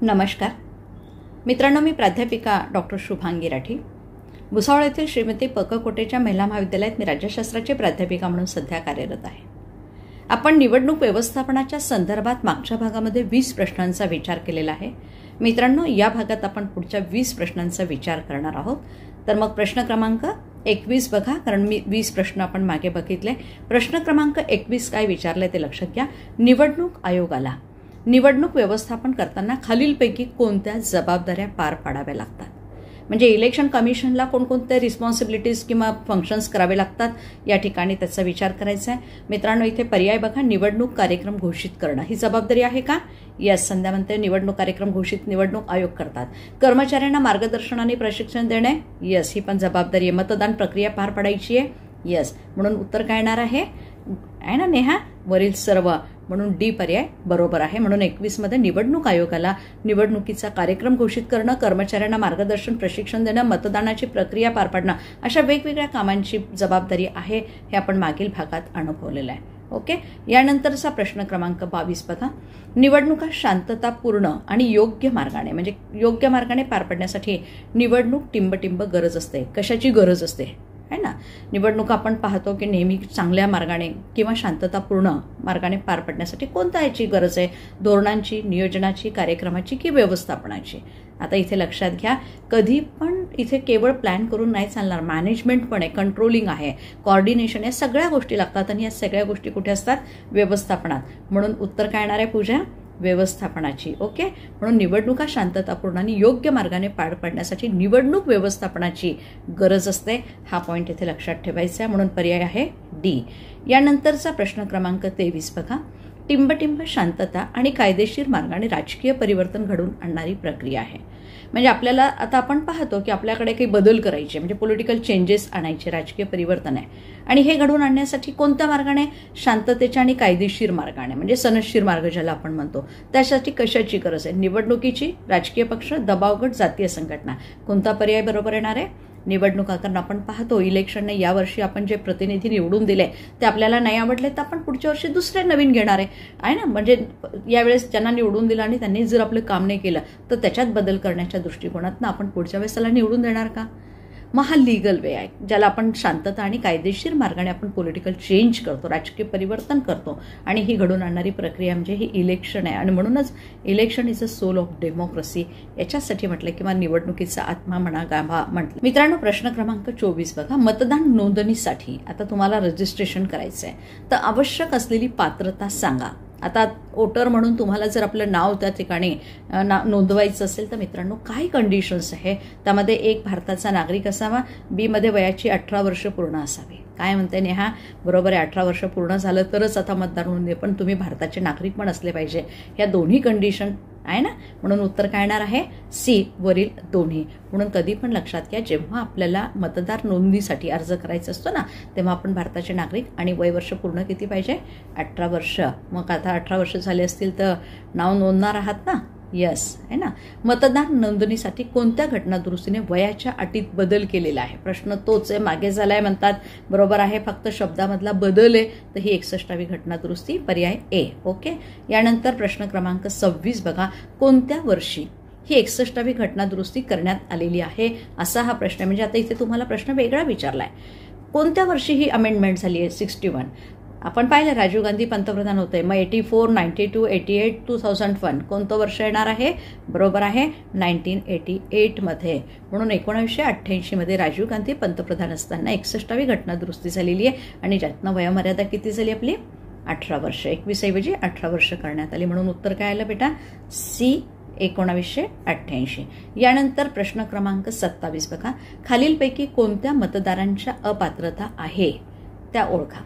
नमस्कार मित्रांनो, मी प्राध्यापिका डॉक्टर शुभांगी राठी, भुसावळ येथील श्रीमती पककोटेच्या महिला महाविद्यालयात मी राज्यशास्त्राची प्राध्यापिका म्हणून सध्या कार्यरत आहे. आपण निवडणूक व्यवस्थापनाच्या संदर्भात मागच्या भागामध्ये 20 प्रश्नांचा विचार केलेला आहे. मित्रांनो, या भागात आपण पुढच्या 20 प्रश्नांचा विचार करणार आहोत. तर मग प्रश्न क्रमांक 21 बघा, कारण मी 20 प्रश्न आपण मागे बघितले. प्रश्न क्रमांक 21 काय विचारले ते लक्षात घ्या. निवडणूक आयोगाला निवडणूक व्यवस्थापन करताना खालीलपैकी कोणत्या जबाबदाऱ्या पार पाडाव्या लागतात? म्हणजे इलेक्शन कमिशनला कोणकोणत्या रिस्पॉन्सिबिलिटीज किंवा फंक्शन्स करावे लागतात, या ठिकाणी त्याचा विचार करायचा आहे. मित्रांनो, इथे पर्याय बघा. निवडणूक कार्यक्रम घोषित करणं ही जबाबदारी आहे का? यस. संध्या म्हणते निवडणूक कार्यक्रम घोषित निवडणूक आयोग करतात. कर्मचाऱ्यांना मार्गदर्शन आणि प्रशिक्षण देणे, यस, ही पण जबाबदारी आहे. मतदान प्रक्रिया पार पाडायची आहे, यस. म्हणून उत्तर काय येणार आहे ना नेहा? वरील सर्व, म्हणून डी पर्याय बरोबर आहे. म्हणून 21 मध्ये निवडणूक आयोगाला निवडणुकीचा कार्यक्रम घोषित करणं, कर्मचाऱ्यांना मार्गदर्शन प्रशिक्षण देणं, मतदानाची प्रक्रिया पार पाडणं, अशा वेगवेगळ्या कामांची जबाबदारी आहे. हे आपण मागील भागात अनुभवलेलं आहे. ओके. यानंतरचा प्रश्न क्रमांक 22 बघा. निवडणुका शांततापूर्ण आणि योग्य मार्गाने, म्हणजे योग्य मार्गाने पार पाडण्यासाठी निवडणूक टिंबटिंब गरज असते. कशाची गरज असते है ना? निवडणूक आपण पाहतो की नेहमी चांगल्या मार्गाने किंवा शांततापूर्ण मार्गाने पार पडण्यासाठी कोणत्या याची गरज आहे? धोरणांची, नियोजनाची, कार्यक्रमाची की व्यवस्थापनाची? आता इथे लक्षात घ्या, कधी पण इथे केवळ प्लॅन करून नाही चालणार. मॅनेजमेंट पण आहे, कंट्रोलिंग आहे, कोऑर्डिनेशन, या सगळ्या गोष्टी लागतात. आणि या सगळ्या गोष्टी कुठे असतात? व्यवस्थापनात. म्हणून उत्तर काय येणार आहे पूजा? व्यवस्थापनाची. ओके. म्हणून निवडणुका शांततापूर्ण आणि योग्य मार्गाने पार पाडण्यासाठी निवडणूक व्यवस्थापनाची गरज असते. हा पॉईंट इथे लक्षात ठेवायचा आहे. म्हणून पर्याय आहे डी. यानंतरचा प्रश्न क्रमांक 23 बघा. टिंबटिंब शांतता आणि कायदेशीर मार्गाने राजकीय परिवर्तन घडवून आणणारी प्रक्रिया आहे. म्हणजे आपल्याला आता आपण पाहतो की आपल्याकडे काही बदल करायचे, म्हणजे पॉलिटिकल चेंजेस आणायचे, राजकीय परिवर्तन आहे. आणि हे घडवून आणण्यासाठी कोणत्या मार्गाने? शांततेच्या आणि कायदेशीर मार्गाने, म्हणजे सनदशीर मार्ग ज्याला आपण म्हणतो. त्यासाठी कशाची गरज आहे? निवडणुकीची, राजकीय पक्ष, दबावगट, जातीय संघटना. कोणता पर्याय बरोबर येणार आहे? निवडणुका. कारण आपण पाहतो इलेक्शनने यावर्षी आपण जे प्रतिनिधी निवडून दिले ते आपल्याला नाही आवडले, तर आपण पुढच्या वर्षी दुसरे नवीन घेणार आहे ना. म्हणजे यावेळेस ज्यांना निवडून दिलं आणि त्यांनी जर आपलं काम नाही केलं तर त्याच्यात बदल करण्याच्या दृष्टिकोनातून आपण पुढच्या वेळेस त्याला निवडून देणार का? मग हा लीगल वे आहे, ज्याला आपण शांतता आणि कायदेशीर मार्गाने आपण पॉलिटिकल चेंज करतो, राजकीय परिवर्तन करतो. आणि ही घडून आणणारी प्रक्रिया म्हणजे ही इलेक्शन आहे. आणि म्हणूनच election is a soul of democracy, याच्यासाठी म्हटलं किंवा निवडणुकीचा आत्मा म्हणा, गाभा म्हटलं. मित्रांनो, प्रश्न क्रमांक 24 बघा. मतदान नोंदणीसाठी आता तुम्हाला रजिस्ट्रेशन करायचं आहे, तर आवश्यक असलेली पात्रता सांगा. आता वोटर म्हणून तुम्हाला जर आपलं नाव त्या ठिकाणी नोंदवायचं असेल तर मित्रांनो काय कंडिशन्स आहे? त्यामध्ये 1 भारताचा नागरिक असावा, बी मध्ये वयाची 18 वर्ष पूर्ण असावी. काय म्हणते नेहा? बरोबर आहे. 18 वर्ष पूर्ण झालं तरच आता मतदार नोंदणी, पण तुम्ही भारताचे नागरिक पण असले पाहिजे. ह्या दोन्ही कंडिशन आहे ना. म्हणून उत्तर काय येणार आहे? सी, वरील दोन्ही. म्हणून कधी पण लक्षात घ्या, जेव्हा आपल्याला मतदार नोंदणीसाठी अर्ज करायचा असतो ना, तेव्हा आपण भारताचे नागरिक आणि वय वर्ष पूर्ण किती पाहिजे? 18 वर्ष. मग आता 18 वर्ष झाले असतील तर नाव नोंदणार आहात ना? यस, आहे ना. मतदार नोंदणीसाठी कोणत्या घटना दुरुस्तीने वयाच्या अटीत बदल केलेला आहे? प्रश्न तोच आहे, मागे झालाय म्हणतात. बरोबर आहे, फक्त शब्दामधला बदल आहे. तर ही 61वी घटना दुरुस्ती, पर्याय ए. ओके. यानंतर प्रश्न क्रमांक 26 बघा. कोणत्या वर्षी ही 61वी घटना दुरुस्ती करण्यात आलेली आहे? असा हा प्रश्न आहे. म्हणजे आता इथे तुम्हाला प्रश्न वेगळा विचारलाय. कोणत्या वर्षी ही अमेंडमेंट झाली आहे? 61. आपण पाहिलं राजीव गांधी पंतप्रधान होते, मग 84, 92, 88, 2001. कोणतं वर्ष येणार आहे? बरोबर आहे, 1988 मध्ये. म्हणून 1988 मध्ये राजीव गांधी पंतप्रधान असताना 61वी घटना दुरुस्ती झालेली आहे. आणि ज्यातनं वयोमर्यादा किती झाली आपली? 18 वर्ष. 21 ऐवजी 18 वर्ष करण्यात आली. म्हणून उत्तर काय आलं बेटा? सी, 1988. यानंतर प्रश्न क्रमांक 27 बघा. खालीलपैकी कोणत्या मतदारांच्या अपात्रता आहे त्या ओळखा.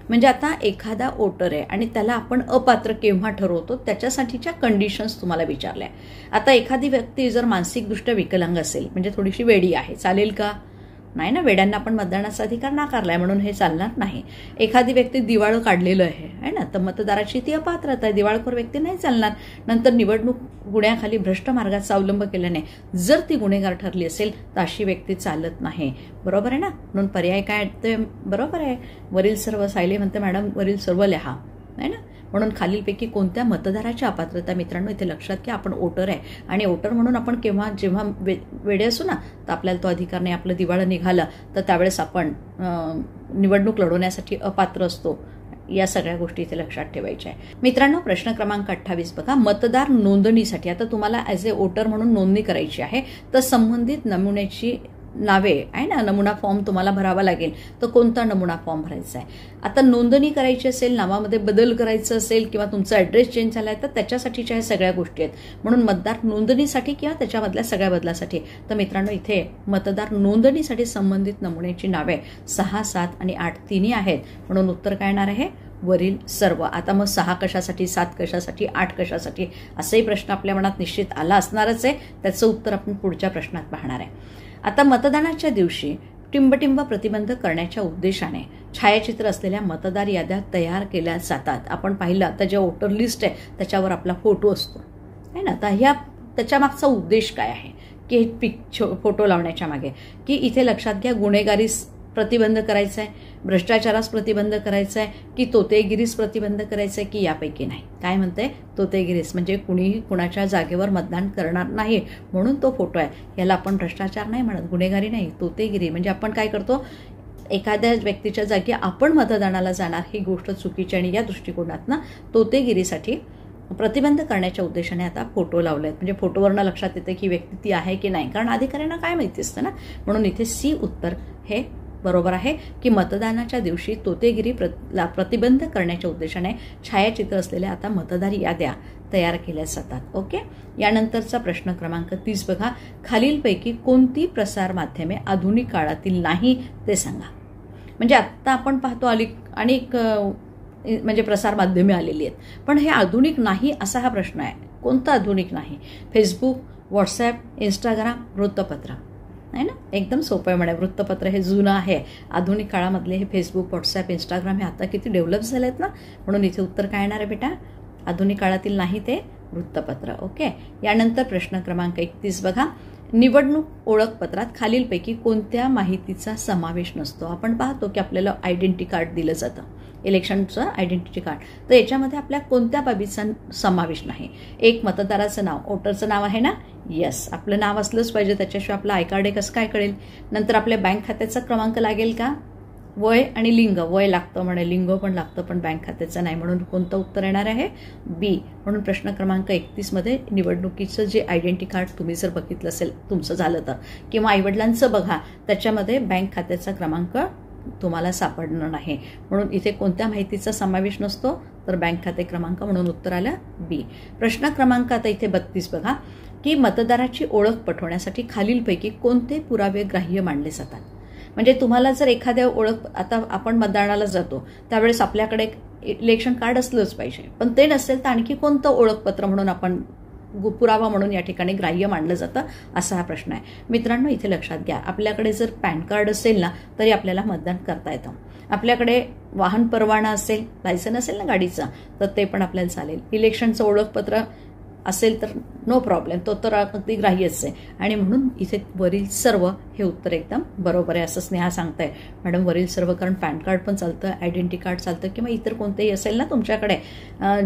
म्हणजे आता एखादा वोटर आहे आणि त्याला आपण अपात्र केव्हा ठरवतो, त्याच्यासाठीच्या कंडिशन्स तुम्हाला विचारल्या. आता एखादी व्यक्ती जर मानसिकदृष्ट्या विकलांग असेल, म्हणजे थोडीशी वेडी आहे, चालेल का? नाही ना. वेड्यांना आपण मतदानाचा अधिकार नाकारलाय, म्हणून हे चालणार नाही. एखादी व्यक्ती दिवाळं काढलेलं आहे ना, तर मतदाराची ती अपात्रता आहे, दिवाळखोर व्यक्ती नाही चालणार. नंतर निवडणूक गुन्ह्याखाली भ्रष्ट मार्गाचा अवलंब केल्याने जर ती गुन्हेगार ठरली असेल तर अशी व्यक्ती चालत नाही. बरोबर आहे ना. म्हणून पर्याय काय ते बरोबर आहे. वरील सर्व सायले म्हणते मॅडम, वरील सर्व लिहा, आहे ना. म्हणून खालीलपैकी कोणत्या मतदाराची अपात्रता? मित्रांनो इथे लक्षात घ्या, आपण वोटर आहे आणि वोटर म्हणून आपण जेव्हा वेडे असू ना तर आपल्याला तो अधिकार नाही. आपलं दिवाळं निघालं तर त्यावेळेस आपण निवडणूक लढवण्यासाठी अपात्र असतो. या सगळ्या गोष्टी इथे लक्षात ठेवायच्या आहे. मित्रांनो प्रश्न क्रमांक 28 बघा, मतदार नोंदणीसाठी आता तुम्हाला ॲज ए वोटर म्हणून नोंदणी करायची आहे तर संबंधित नमुन्याची नावे आहे ना, नमुना फॉर्म तुम्हाला भरावा लागेल. तर कोणता नमुना फॉर्म भरायचा आहे? आता नोंदणी करायची असेल, नावामध्ये बदल करायचं असेल किंवा तुमचा ॲड्रेस चेंज झाला आहे तर त्याच्यासाठीच्या ह्या सगळ्या गोष्टी आहेत. म्हणून मतदार नोंदणीसाठी किंवा त्याच्यामधल्या सगळ्या बदलासाठी तर मित्रांनो इथे मतदार नोंदणीसाठी संबंधित नमुन्याची नावे 6, 7 आणि 8 तिन्ही आहेत. म्हणून उत्तर काय येणार आहे? वरील सर्व. आता मग 6 कशासाठी, 7 कशासाठी, 8 कशासाठी असाही प्रश्न आपल्या मनात निश्चित आला असणारच आहे. त्याचं उत्तर आपण पुढच्या प्रश्नात पाहणार आहे. आता मतदानाच्या दिवशी टिंबटिंब प्रतिबंध करण्याच्या उद्देशाने छायाचित्र असलेल्या मतदार याद्या तयार केल्या जातात. आपण पाहिलं आता जे वोटर लिस्ट आहे त्याच्यावर आपला फोटो असतो आहे ना. तर त्याच्या मागचा उद्देश काय आहे की फोटो लावण्याच्या मागे की इथे लक्षात घ्या, गुन्हेगारीस प्रतिबंध करायचा आहे, भ्रष्टाचारास प्रतिबंध करायचा आहे की तोतेगिरीस प्रतिबंध करायचा आहे की यापैकी नाही? काय म्हणते? तोतेगिरीस, म्हणजे कुणीही कुणाच्या जागेवर मतदान करणार नाही म्हणून तो फोटो आहे. याला आपण भ्रष्टाचार नाही म्हणत, गुन्हेगारी नाही, तोतेगिरी. म्हणजे आपण काय करतो, एखाद्या व्यक्तीच्या जागी आपण मतदानाला जाणार ही गोष्ट चुकीची आणि या दृष्टिकोनातनं तोतेगिरीसाठी प्रतिबंध करण्याच्या उद्देशाने आता फोटो लावले आहेत. म्हणजे फोटोवरनं लक्षात येते की व्यक्ती ती आहे की नाही, कारण अधिकाऱ्यांना काय माहिती असतं ना. म्हणून इथे सी उत्तर हे बरोबर आहे की मतदानाच्या दिवशी तोतेगिरी प्रतिबंध करण्याच्या उद्देशाने छायाचित्र असलेल्या आता मतदार याद्या तयार केल्या जातात. ओके. यानंतरचा प्रश्न क्रमांक 30 बघा, खालीलपैकी कोणती प्रसार माध्यमे आधुनिक काळातील नाही ते सांगा. म्हणजे आत्ता आपण पाहतो अनेक म्हणजे प्रसार माध्यमे आलेली आहेत, पण हे आधुनिक नाही असा हा प्रश्न आहे. कोणतं आधुनिक नाही? फेसबुक, व्हॉट्सॲप, इंस्टाग्राम, वृत्तपत्र आहे ना. एकदम सोपं आहे. म्हणा वृत्तपत्र हे जुनं आहे. आधुनिक काळामधले हे फेसबुक, व्हॉट्सॲप, इंस्टाग्राम हे आता किती डेव्हलप झाले आहेत ना. म्हणून इथे उत्तर काय येणार आहे बेटा? आधुनिक काळातील नाही ते वृत्तपत्र. ओके. यानंतर प्रश्न क्रमांक 31 बघा, निवडणूक ओळखपत्रात खालीलपैकी कोणत्या माहितीचा समावेश नसतो? आपण पाहतो की आपल्याला आयडेंटिटी कार्ड दिलं जातं, इलेक्शनचं आयडेंटिटी कार्ड. तर याच्यामध्ये आपल्या कोणत्या बाबीचा समावेश नाही? एक, मतदाराचं नाव, वोटरचं नाव आहे ना, यस, आपलं नाव असलंच पाहिजे, त्याच्याशिवाय आपलं आय कार्ड कसं काय कळेल? नंतर आपल्या बँक खात्याचा क्रमांक लागेल का? वय आणि लिंग. वय लागतं म्हणे, लिंग पण लागतं, पण बँक खात्याचं नाही. म्हणून कोणतं उत्तर येणार आहे? बी. म्हणून प्रश्न क्रमांक 31 मध्ये निवडणुकीचं जे आयडेंटिटी कार्ड तुम्ही जर बघितलं असेल तुमचं झालं तर, किंवा आईवडिलांचं बघा, त्याच्यामध्ये बँक खात्याचा क्रमांक तुम्हाला सापडणार नाही. म्हणून इथे कोणत्या माहितीचा समावेश नसतो? तर बँक खाते क्रमांक. म्हणून उत्तर आलं बी. प्रश्न क्रमांक आता इथे 32 बघा, की मतदाराची ओळख पटवण्यासाठी खालीलपैकी कोणते पुरावे ग्राह्य मानले जातात? म्हणजे तुम्हाला जर एखाद्या ओळख, आता आपण मतदानाला जातो त्यावेळेस आपल्याकडे इलेक्शन कार्ड असलंच पाहिजे, पण ते नसेल तर आणखी कोणतं ओळखपत्र म्हणून आपण पुरावा म्हणून या ठिकाणी ग्राह्य मानलं जातं असा हा प्रश्न आहे. मित्रांनो इथे लक्षात घ्या, आपल्याकडे जर पॅन कार्ड असेल ना तरी आपल्याला मतदान करता येतं. आपल्याकडे वाहन परवाना असेल, लायसन असेल ना गाडीचं, तर ते पण आपल्याला चालेल. इलेक्शनचं ओळखपत्र असेल तर नो प्रॉब्लेम, तो तर अगदी ग्राह्यच आहे. आणि म्हणून इथे वरील सर्व हे उत्तर एकदम बरोबर आहे असं स्नेहा सांगताय. मॅडम वरील सर्व, कारण पॅन कार्ड पण चालतं, आयडेंटिटी कार्ड चालतं, किंवा इतर कोणतेही असेल ना तुमच्याकडे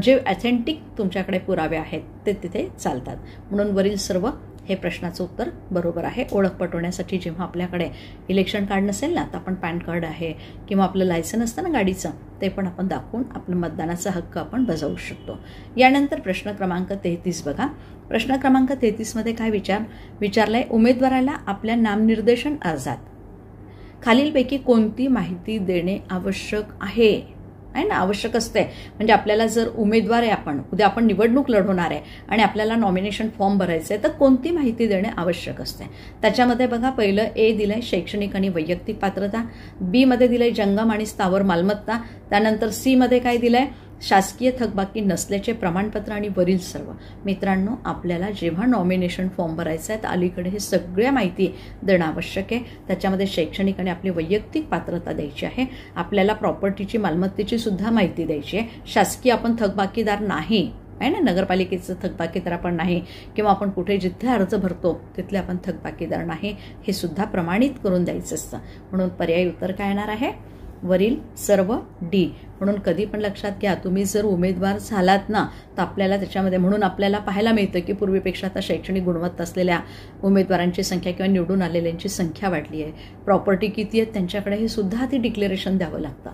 जे ऑथेंटिक तुमच्याकडे पुरावे आहेत ते तिथे चालतात. म्हणून वरील सर्व हे प्रश्नाचं उत्तर बरोबर आहे. ओळख पटवण्यासाठी जेव्हा आपल्याकडे इलेक्शन कार्ड नसेल ना तर आपण पॅन कार्ड आहे किंवा आपलं लायसन असतं ना गाडीचं, ते पण आपण दाखवून आपलं मतदानाचा हक्क आपण बजावू शकतो. यानंतर प्रश्न क्रमांक 33 बघा. प्रश्न क्रमांक 33 मध्ये काय विचारलंय, उमेदवाराला आपल्या नामनिर्देशन अर्जात खालीलपैकी कोणती माहिती देणे आवश्यक आहे ना. आवश्यक असते. म्हणजे आपल्याला जर उमेदवार आहे, उद्या आपण निवडणूक लढवणार आहे आणि आपल्याला नॉमिनेशन फॉर्म भरायचं आहे, तर कोणती माहिती देणे आवश्यक असते? त्याच्यामध्ये बघा, पहिलं ए दिलंय शैक्षणिक आणि वैयक्तिक पात्रता, बी मध्ये दिलंय जंगम आणि स्थावर मालमत्ता, त्यानंतर सी मध्ये काय दिलंय, शासकीय थकबाकी नसल्याचे प्रमाणपत्र आणि वरील सर्व. मित्रांनो आपल्याला जेव्हा नॉमिनेशन फॉर्म भरायचं आहे तर अलीकडे हे सगळ्या माहिती देणं आवश्यक आहे. त्याच्यामध्ये शैक्षणिक आणि आपली वैयक्तिक पात्रता द्यायची आहे. आपल्याला प्रॉपर्टीची, मालमत्तेची सुद्धा माहिती द्यायची आहे. शासकीय आपण थकबाकीदार नाही आहे ना, नगरपालिकेचं थकबाकीदार आपण नाही, किंवा आपण कुठे जिथे अर्ज भरतो तिथले आपण थकबाकीदार नाही, हे सुद्धा प्रमाणित करून द्यायचं असतं. म्हणून पर्यायी उत्तर काय येणार आहे? वरील सर्व डी. म्हणून कधी पण लक्षात घ्या, तुम्ही जर उमेदवार झालात ना तर आपल्याला त्याच्यामध्ये म्हणून आपल्याला पाहायला मिळतं की पूर्वीपेक्षा आता शैक्षणिक गुणवत्ता असलेल्या उमेदवारांची संख्या किंवा निवडून आलेल्यांची संख्या वाढली आहे. प्रॉपर्टी किती आहेत त्यांच्याकडे हे सुद्धा आधी डिक्लेरेशन द्यावं लागतं.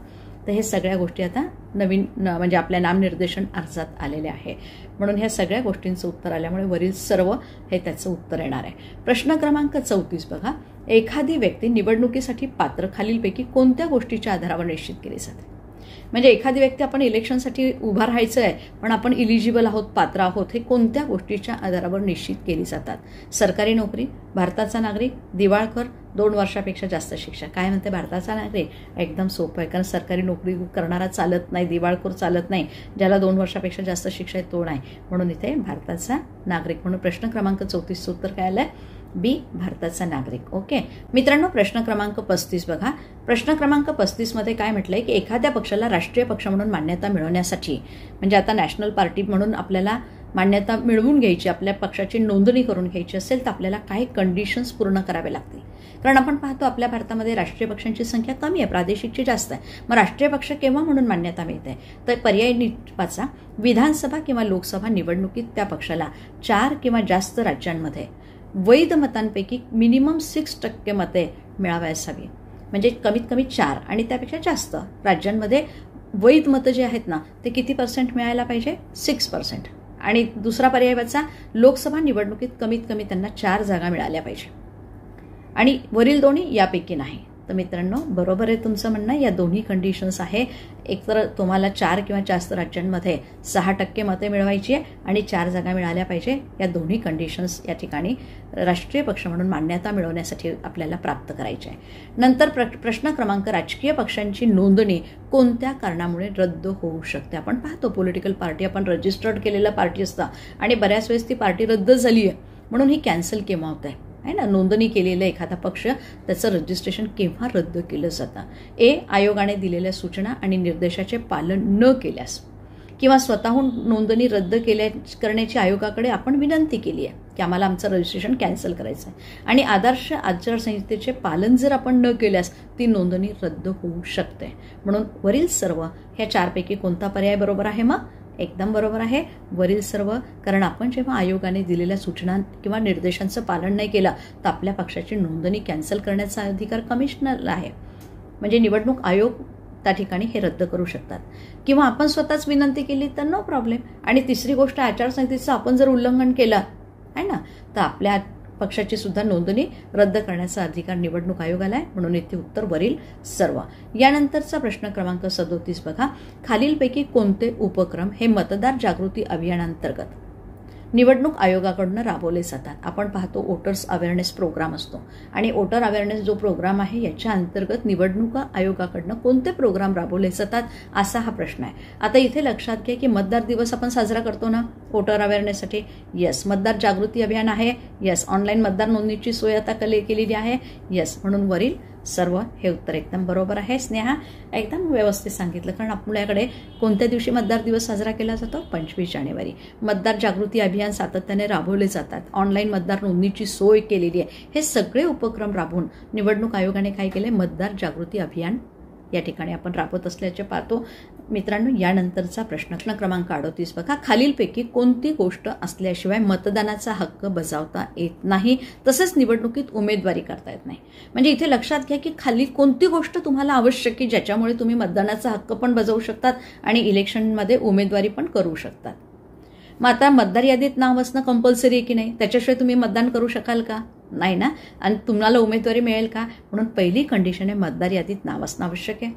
तर हे सगळ्या गोष्टी आता नवीन म्हणजे आपल्या नामनिर्देशन अर्जात आलेल्या आहे. म्हणून ह्या सगळ्या गोष्टींचं उत्तर आल्यामुळे वरील सर्व हे त्याचं उत्तर येणार आहे. प्रश्न क्रमांक 34 बघा. एखादी व्यक्ती निवडणुकीसाठी पात्र खालीलपैकी कोणत्या गोष्टीच्या आधारावर निश्चित केली जाते? म्हणजे एखादी व्यक्ती आपण इलेक्शनसाठी उभा राहायचं आहे पण आपण इलिजिबल आहोत, पात्र आहोत, हे कोणत्या गोष्टीच्या आधारावर निश्चित केली जातात? सरकारी नोकरी, भारताचा नागरिक, दिवाळखोर, 2 वर्षापेक्षा जास्त शिक्षा. काय म्हणते भारताचा नागरिक? एकदम सोपं आहे, कारण सरकारी नोकरी करणारा चालत नाही, दिवाळखोर चालत नाही, ज्याला 2 वर्षापेक्षा जास्त शिक्षा आहे तो नाही. म्हणून इथे भारताचा नागरिक. म्हणून प्रश्न क्रमांक 34 उत्तर काय आलंय? बी, भारताचा नागरिक. ओके मित्रांनो, प्रश्न क्रमांक 35 बघा. प्रश्न क्रमांक 35 मध्ये काय म्हटलंय की एखाद्या पक्षाला राष्ट्रीय पक्ष म्हणून मान्यता मिळवण्यासाठी, म्हणजे आता नॅशनल पार्टी म्हणून आपल्याला मान्यता मिळवून घ्यायची, आपल्या पक्षाची नोंदणी करून घ्यायची असेल तर आपल्याला काही कंडिशन्स पूर्ण करावे लागतील. कारण आपण पाहतो आपल्या भारतामध्ये राष्ट्रीय पक्षांची संख्या कमी आहे, प्रादेशिकची जास्त आहे. मग राष्ट्रीय पक्ष केव्हा म्हणून मान्यता मिळते? तर पर्याय नीट वाचा. विधानसभा किंवा लोकसभा निवडणुकीत त्या पक्षाला 4 किंवा जास्त राज्यांमध्ये वैध मतांपैकी मिनिमम 6% मते मिळावायला हवी. म्हणजे कमीत कमी 4 आणि त्यापेक्षा जास्त राज्यांमध्ये वैध मतं जे आहेत ना ते किती % मिळायला पाहिजे? 6%. आणि दुसरा पर्याय वाचा. लोकसभा निवडणुकीत कमीत कमी त्यांना 4 जागा मिळाल्या पाहिजे आणि वरील दोन्ही यापैकी नाही. तर मित्रांनो, बरोबर आहे तुमचं म्हणणं. या दोन्ही कंडिशन्स आहे. एकतर तुम्हाला 4 किंवा जास्त राज्यांमध्ये 6% मते मिळवायची आहे आणि 4 जागा मिळाल्या पाहिजे. या दोन्ही कंडिशन्स या ठिकाणी राष्ट्रीय पक्ष म्हणून मान्यता मिळवण्यासाठी आपल्याला प्राप्त करायची आहे. नंतर प्रश्न क्रमांक. राजकीय पक्षांची नोंदणी कोणत्या कारणामुळे रद्द होऊ शकते? आपण पाहतो पॉलिटिकल पार्टी आपण रजिस्टर्ड केलेला पार्टी असतं आणि बऱ्याच वेळेस ती पार्टी रद्द झाली आहे म्हणून ही कॅन्सल केव्हा होत आहे ना? नोंदणी केलेला एखादा पक्ष त्याचं रजिस्ट्रेशन केव्हा रद्द केलं जातं? ए, आयोगाने दिलेल्या सूचना आणि निर्देशाचे पालन न केल्यास, किंवा स्वतःहून नोंदणी रद्द करण्याची आयोगाकडे आपण विनंती केली आहे की आम्हाला आमचं रजिस्ट्रेशन कॅन्सल करायचं आहे आणि आदर्श आचारसंहितेचे पालन जर आपण न केल्यास ती नोंदणी रद्द होऊ शकते. म्हणून वरील सर्व ह्या 4 पैकी कोणता पर्याय बरोबर आहे? मग एकदम बरोबर आहे वरील सर्व. कारण आपण जेव्हा आयोगाने दिलेल्या सूचना किंवा निर्देशांचं पालन नाही केलं तर आपल्या पक्षाची नोंदणी कॅन्सल करण्याचा अधिकार कमिशनरला आहे. म्हणजे निवडणूक आयोग त्या ठिकाणी हे रद्द करू शकतात किंवा आपण स्वतःच विनंती केली तर नो प्रॉब्लेम. आणि तिसरी गोष्ट, आचारसंहितेचं आपण जर उल्लंघन केलं आहे ना तर आपल्या पक्षाची सुद्धा नोंदणी रद्द करण्याचा अधिकार निवडणूक आयोगाला आहे. म्हणून इथे उत्तर वरील सर्व. यानंतरचा प्रश्न क्रमांक 37 बघा. खालीलपैकी कोणते उपक्रम हे मतदार जागृती अभियानांतर्गत निवडणूक आयोगाकडून राबवले जातात? आपण पाहतो वोटर्स अवेअरनेस प्रोग्राम असतो आणि वोटर अवेअरनेस जो प्रोग्राम आहे याच्या अंतर्गत निवडणूक आयोगाकडून कोणते प्रोग्राम राबवले जातात असा हा प्रश्न आहे. आता इथे लक्षात घ्या की मतदार दिवस आपण साजरा करतो ना वोटर अवेअरनेससाठी. येस. मतदार जागृती अभियान आहे. येस. ऑनलाईन मतदार नोंदणीची सोय आता केलेली आहे. येस. म्हणून वरील सर्व हे उत्तर एकदम बरोबर आहे. स्नेहा, एकदम व्यवस्थित सांगितलं. कारण आपल्याकडे कोणत्या दिवशी मतदार दिवस साजरा केला जातो? 25 जानेवारी. मतदार जागृती अभियान सातत्याने राबवले जातात. ऑनलाईन मतदार नोंदणीची सोय केलेली आहे. हे सगळे उपक्रम राबवून निवडणूक आयोगाने काय केले? मतदार जागृती अभियान या ठिकाणी आपण राबवत असल्याचे पाहतो. मित्रांनो, यानंतरचा प्रश्न क्रमांक 38 बघा. खालीलपैकी कोणती गोष्ट असल्याशिवाय मतदानाचा हक्क बजावता येत नाही तसेच निवडणुकीत उमेदवारी करता येत नाही? म्हणजे इथे लक्षात घ्या की खाली कोणती गोष्ट तुम्हाला आवश्यक आहे ज्याच्यामुळे तुम्ही मतदानाचा हक्क पण बजावू शकतात आणि इलेक्शनमध्ये उमेदवारी पण करू शकतात. मग आता मतदार यादीत नाव असणं कंपल्सरी आहे की नाही? त्याच्याशिवाय तुम्ही मतदान करू शकाल का? नाही ना. आणि तुम्हाला उमेदवारी मिळेल का? म्हणून पहिली कंडिशन आहे मतदार यादीत नाव असणं आवश्यक आहे.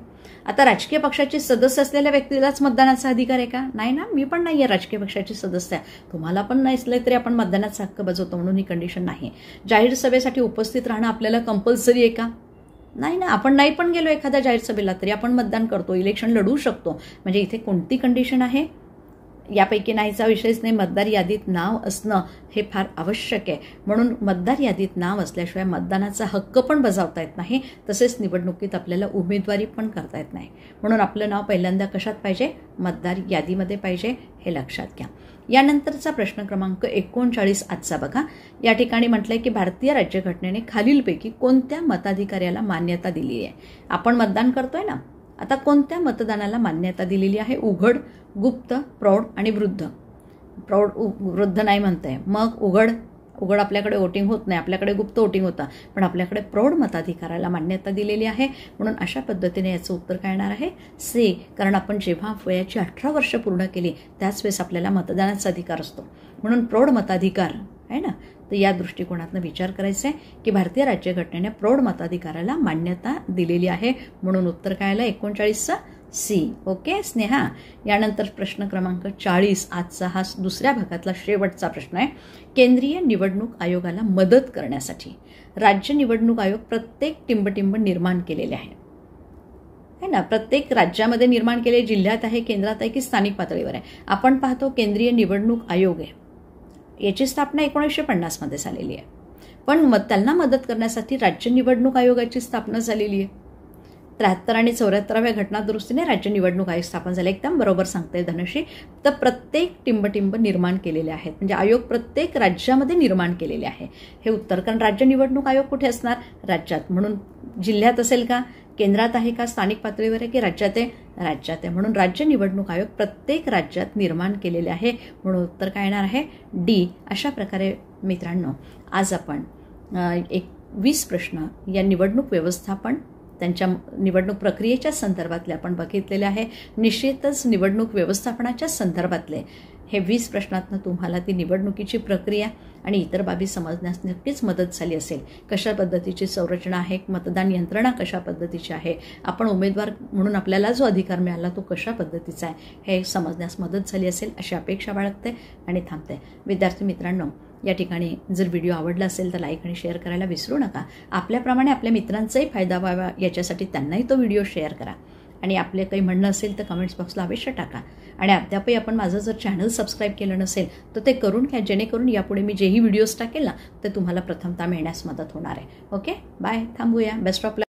आता राजकीय पक्षाचे सदस्य असलेल्या व्यक्तीलाच मतदानाचा अधिकार आहे का? नाही ना. मी पण नाही आहे राजकीय पक्षाचे सदस्य आहे, तुम्हाला पण नसले तरी आपण मतदानाचा हक्क बजावतो म्हणून ही कंडिशन नाही. जाहीर सभेसाठी उपस्थित राहणं आपल्याला कंपल्सरी आहे का? नाही ना. आपण नाही पण गेलो एखाद्या जाहीर सभेला तरी आपण मतदान करतो, इलेक्शन लढवू शकतो. म्हणजे इथे कोणती कंडिशन आहे? यापैकी नाहीचा विषयच नाही. मतदार यादीत नाव असणं हे फार आवश्यक आहे. म्हणून मतदार यादीत नाव असल्याशिवाय मतदानाचा हक्क पण बजावता येत नाही तसेच निवडणुकीत आपल्याला उमेदवारी पण करता येत नाही. म्हणून आपलं नाव पहिल्यांदा कशात पाहिजे? मतदार यादीमध्ये पाहिजे, हे लक्षात घ्या. यानंतरचा प्रश्न क्रमांक 39 आजचा बघा. या ठिकाणी म्हटलंय की भारतीय राज्यघटनेने खालीलपैकी कोणत्या मताधिकाऱ्याला मान्यता दिली आहे? आपण मतदान करतोय ना आता कोणत्या मतदानाला मान्यता दिलेली आहे? उघड, गुप्त, प्रौढ आणि वृद्ध. प्रौढ वृद्ध नाही म्हणते, मग उघड आपल्याकडे वोटिंग होत नाही, आपल्याकडे गुप्त वोटिंग होतं, पण आपल्याकडे प्रौढ मताधिकाराला मान्यता दिलेली आहे. म्हणून अशा पद्धतीने याचं उत्तर काय येणार आहे? सी. कारण आपण जेव्हा वयाची 18 वर्ष पूर्ण केली त्याच वेळेस आपल्याला मतदानाचा अधिकार असतो. म्हणून प्रौढ मताधिकार आहे ना. तर या दृष्टिकोनातून विचार करायचा आहे की भारतीय राज्यघटनेने प्रौढ मताधिकाराला मान्यता दिलेली आहे. म्हणून उत्तर काय आलं? 39चा सी. ओके स्नेहा. यानंतर प्रश्न क्रमांक 40, आजचा हा दुसऱ्या भागातला शेवटचा प्रश्न आहे. केंद्रीय निवडणूक आयोगाला मदत करण्यासाठी राज्य निवडणूक आयोग प्रत्येक टिंबटिंब निर्माण केलेले आहे ना. प्रत्येक राज्यामध्ये निर्माण केले, जिल्ह्यात आहे, केंद्रात आहे की स्थानिक पातळीवर आहे? आपण पाहतो केंद्रीय निवडणूक आयोग आहे, याची स्थापना 1950 मध्ये झालेली आहे. पण त्यांना मदत करण्यासाठी राज्य निवडणूक आयोगाची स्थापना झालेली आहे. 73 आणि 74व्या घटना दुरुस्तीने राज्य निवडणूक आयोग स्थापन झाले. एकदम बरोबर सांगते धनश्री. तर प्रत्येक टिंबटिंब निर्माण केलेले आहेत, म्हणजे आयोग प्रत्येक राज्यामध्ये निर्माण केलेले आहे हे उत्तर. कारण राज्य निवडणूक आयोग कुठे असणार? राज्यात. म्हणून जिल्ह्यात असेल का, केंद्रात आहे का, स्थानिक पातळीवर आहे की राज्यात आहे? राज्यात आहे. म्हणून राज्य निवडणूक आयोग प्रत्येक राज्यात निर्माण केलेले आहे. म्हणून उत्तर काय येणार आहे? डी. अशा प्रकारे मित्रांनो आज आपण 20 प्रश्न या निवडणूक व्यवस्थापन, त्यांच्या निवडणूक प्रक्रियेच्या संदर्भातले आपण बघितलेले आहे. निश्चितच निवडणूक व्यवस्थापनाच्या संदर्भातले हे 20 प्रश्नातनं तुम्हाला ती निवडणुकीची प्रक्रिया आणि इतर बाबी समजण्यास नक्कीच मदत झाली असेल. कशा पद्धतीची संरचना आहे, मतदान यंत्रणा कशा पद्धतीची आहे, आपण उमेदवार म्हणून आपल्याला जो अधिकार मिळाला तो कशा पद्धतीचा आहे हे समजण्यास मदत झाली असेल अशी अपेक्षा बाळगते आणि थांबते. विद्यार्थी मित्रांनो, या ठिकाणी जर व्हिडिओ आवडला असेल तर लाईक आणि शेअर करायला विसरू नका. आपल्याप्रमाणे आपल्या मित्रांचाही फायदा व्हावा याच्यासाठी त्यांनाही तो व्हिडिओ शेअर करा. आणि आपले काही म्हणणं असेल तर कमेंट्स बॉक्सला अवश्य टाका. आणि अद्यापही आपण माझं जर चॅनल सबस्क्राईब केलं नसेल तर ते करून घ्या, जेणेकरून यापुढे मी जेही व्हिडिओज टाकेल ना ते तुम्हाला प्रथमतः मिळण्यास मदत होणार आहे. Okay, bye. थांबूया. Best of luck.